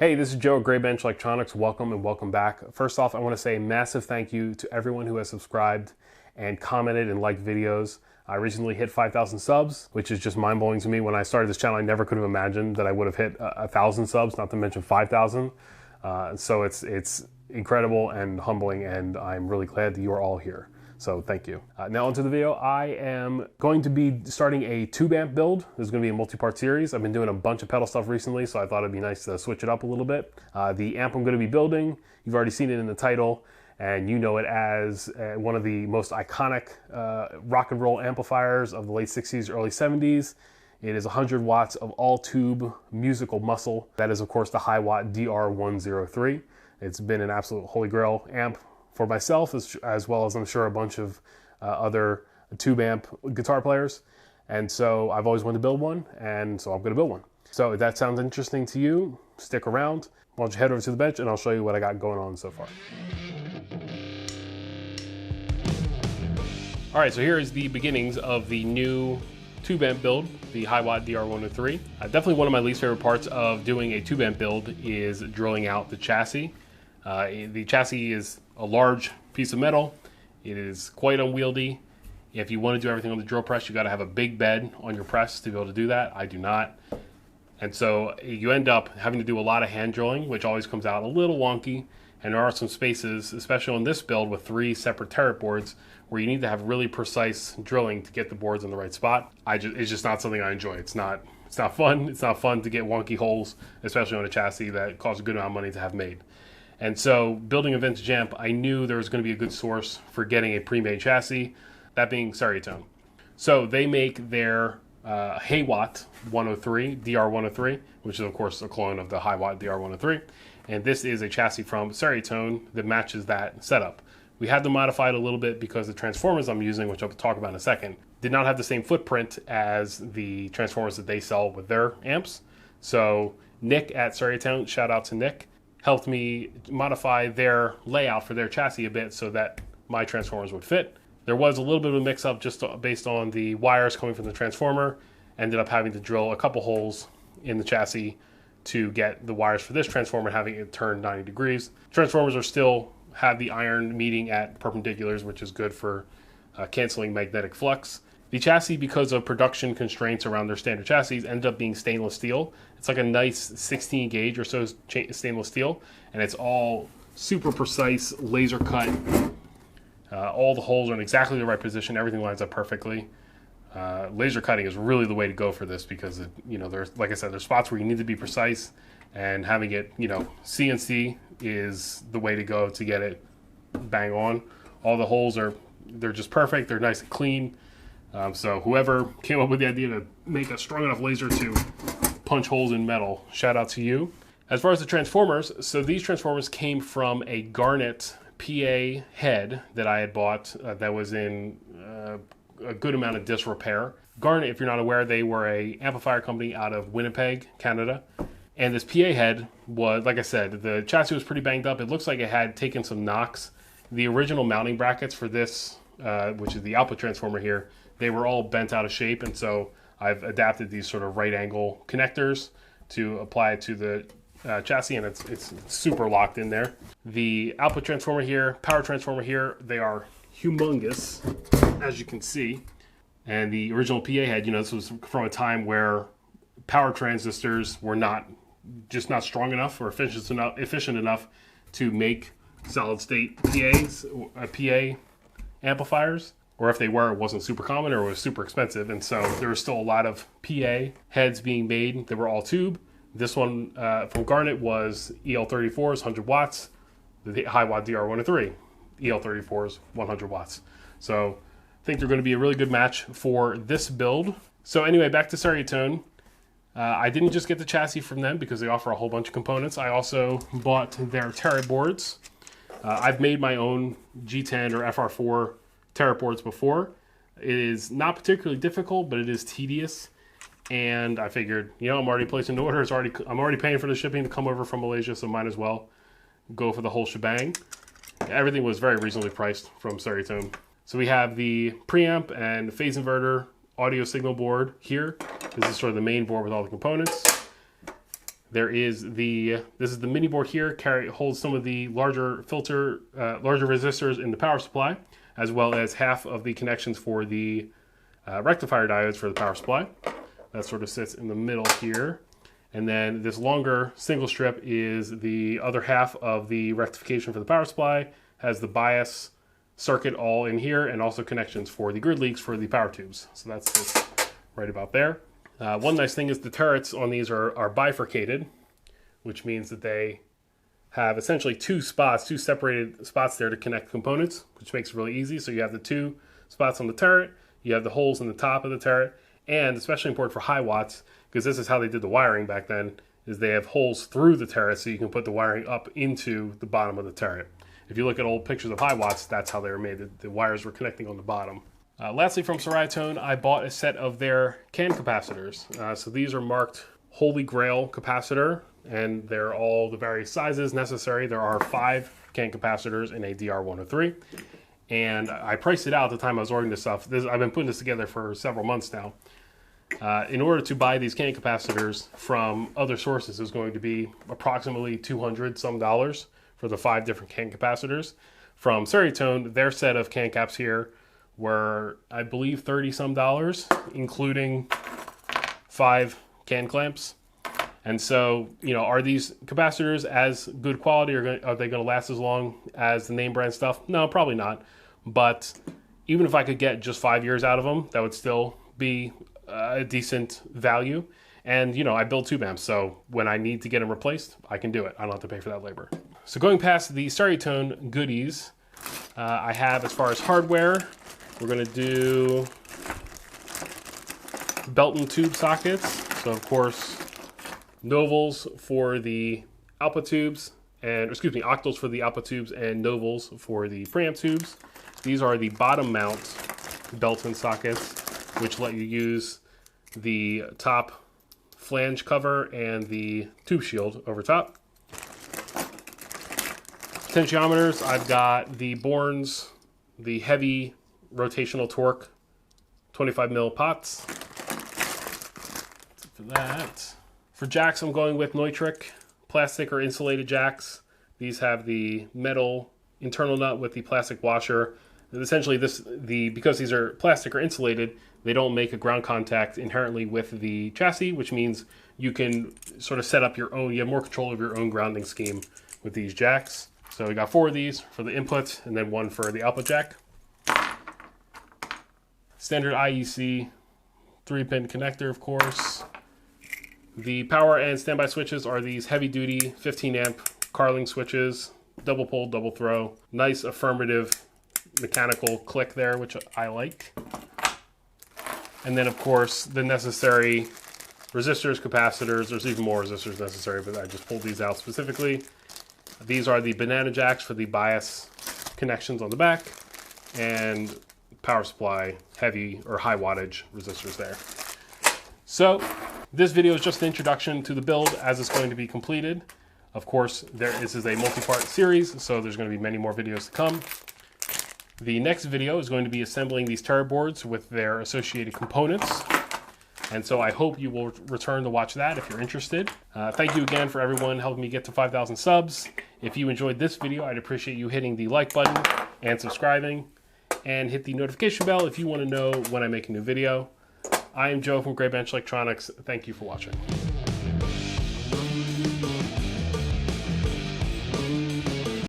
Hey, this is Joe at Graybench Electronics. Welcome and welcome back. First off, I want to say a massive thank you to everyone who has subscribed and commented and liked videos. I recently hit 5,000 subs, which is just mind-blowing to me. When I started this channel, I never could have imagined that I would have hit 1,000 subs, not to mention 5,000. So it's incredible and humbling, and I'm really glad that you are all here. So thank you. Now onto the video. I am going to be starting a tube amp build. This is going to be a multi-part series. I've been doing a bunch of pedal stuff recently, so I thought it'd be nice to switch it up a little bit. The amp I'm going to be building, you've already seen it in the title, and you know it as one of the most iconic rock and roll amplifiers of the late 60s, early 70s. It is 100 watts of all-tube musical muscle. That is, of course, the Hiwatt DR103. It's been an absolute holy grail amp for myself, as well as I'm sure a bunch of other tube amp guitar players. And so I've always wanted to build one, and so I'm going to build one. So if that sounds interesting to you, stick around. Why don't you head over to the bench and I'll show you what I got going on so far. All right, so here is the beginnings of the new tube amp build, the Hiwatt DR103. Definitely one of my least favorite parts of doing a tube amp build is drilling out the chassis. The chassis is a large piece of metal. It is quite unwieldy. If you want to do everything on the drill press, you got to have a big bed on your press to be able to do that. I do not. And so you end up having to do a lot of hand drilling, which always comes out a little wonky. And there are some spaces, especially on this build with 3 separate turret boards, where you need to have really precise drilling to get the boards in the right spot. It's just not something I enjoy. It's not fun. It's not fun to get wonky holes, especially on a chassis that costs a good amount of money to have made. And so building a vintage amp, I knew there was going to be a good source for getting a pre-made chassis, that being Ceriatone. So they make their Hiwatt DR103, which is of course a clone of the Hiwatt DR103. And this is a chassis from Ceriatone that matches that setup. We had to modify it a little bit because the transformers I'm using, which I'll talk about in a second, did not have the same footprint as the transformers that they sell with their amps. So Nick at Ceriatone, shout out to Nick, helped me modify their layout for their chassis a bit so that my transformers would fit. There was a little bit of a mix-up just based on the wires coming from the transformer. Ended up having to drill a couple holes in the chassis to get the wires for this transformer, having it turn 90 degrees. Transformers are still have the iron meeting at perpendiculars, which is good for canceling magnetic flux. The chassis, because of production constraints around their standard chassis, ended up being stainless steel. It's like a nice 16 gauge or so stainless steel, and it's all super precise, laser cut. All the holes are in exactly the right position. Everything lines up perfectly. Laser cutting is really the way to go for this because, there's, like I said, there's spots where you need to be precise, and having it, CNC is the way to go to get it bang on. All the holes they're just perfect. They're nice and clean. So whoever came up with the idea to make a strong enough laser to punch holes in metal, shout out to you. As far as the transformers, so these transformers came from a Garnet PA head that I had bought that was in a good amount of disrepair. Garnet, if you're not aware, they were a amplifier company out of Winnipeg, Canada. And this PA head was, like I said, the chassis was pretty banged up. It looks like it had taken some knocks. The original mounting brackets for this, which is the output transformer here, they were all bent out of shape, and so I've adapted these sort of right angle connectors to apply it to the chassis, and it's super locked in there. The output transformer here, power transformer here, they are humongous, as you can see. And the original PA head, this was from a time where power transistors were not strong enough or efficient enough to make solid state PA amplifiers. Or if they were, it wasn't super common or it was super expensive. And so there was still a lot of PA heads being made that were all tube. This one from Garnet was EL34s, 100 watts. The Hiwatt DR103, EL34s, 100 watts. So I think they're going to be a really good match for this build. So anyway, back to Ceriatone. I didn't just get the chassis from them because they offer a whole bunch of components. I also bought their turret boards. I've made my own G10 or FR4 turret boards before. It is not particularly difficult, but it is tedious. And I figured, I'm already placing the order. I'm already paying for the shipping to come over from Malaysia, so might as well go for the whole shebang. Everything was very reasonably priced from Ceriatone. So we have the preamp and phase inverter audio signal board here. This is sort of the main board with all the components. There is this is the mini board here, holds some of the larger larger resistors in the power supply, as well as half of the connections for the rectifier diodes for the power supply. That sort of sits in the middle here. And then this longer single strip is the other half of the rectification for the power supply, has the bias circuit all in here, and also connections for the grid leaks for the power tubes. So that's right about there. One nice thing is the turrets on these are bifurcated, which means that they have essentially two separated spots there to connect components, which makes it really easy. So you have the two spots on the turret, you have the holes in the top of the turret, and especially important for Hiwatts, because this is how they did the wiring back then, is they have holes through the turret so you can put the wiring up into the bottom of the turret. If you look at old pictures of Hiwatts, that's how they were made. The wires were connecting on the bottom. Lastly, from Ceriatone, I bought a set of their CAN capacitors. So these are marked Holy Grail capacitor, and they're all the various sizes necessary. There are 5 CAN capacitors in a DR103. And I priced it out at the time I was ordering this stuff. I've been putting this together for several months now. In order to buy these CAN capacitors from other sources, it was going to be approximately $200 some for the 5 different CAN capacitors. From Ceriatone, their set of CAN caps here were, I believe, $30 some, including 5 CAN clamps. And so, you know, are these capacitors as good quality, or are they going to last as long as the name brand stuff? No, probably not. But even if I could get just 5 years out of them, that would still be a decent value. And, you know, I build tube amps, so when I need to get them replaced, I can do it. I don't have to pay for that labor. So going past the Ceriatone goodies, I have, as far as hardware, we're going to do belt and tube sockets. So, of course, novels for the output tubes, and octals for the output tubes, and novels for the preamp tubes. These are the bottom mount belts and sockets, which let you use the top flange cover and the tube shield over top. Potentiometers, I've got the Bourne's, the heavy rotational torque 25 mil pots. For that. For jacks, I'm going with Neutrik plastic or insulated jacks. These have the metal internal nut with the plastic washer. And essentially, because these are plastic or insulated, they don't make a ground contact inherently with the chassis, which means you can sort of set up your own, you have more control of your own grounding scheme with these jacks. So we got 4 of these for the input, and then 1 for the output jack. Standard IEC 3-pin connector, of course. The power and standby switches are these heavy-duty 15-amp Carling switches, double pull, double throw. Nice affirmative mechanical click there, which I like. And then, of course, the necessary resistors, capacitors. There's even more resistors necessary, but I just pulled these out specifically. These are the banana jacks for the bias connections on the back, and power supply heavy or high wattage resistors there. So this video is just an introduction to the build as it's going to be completed. Of course, this is a multi-part series, so there's going to be many more videos to come. The next video is going to be assembling these turret boards with their associated components. And so I hope you will return to watch that if you're interested. Thank you again for everyone helping me get to 5,000 subs. If you enjoyed this video, I'd appreciate you hitting the like button and subscribing, and hit the notification bell if you want to know when I make a new video. I am Joe from Graybench Electronics. Thank you for watching.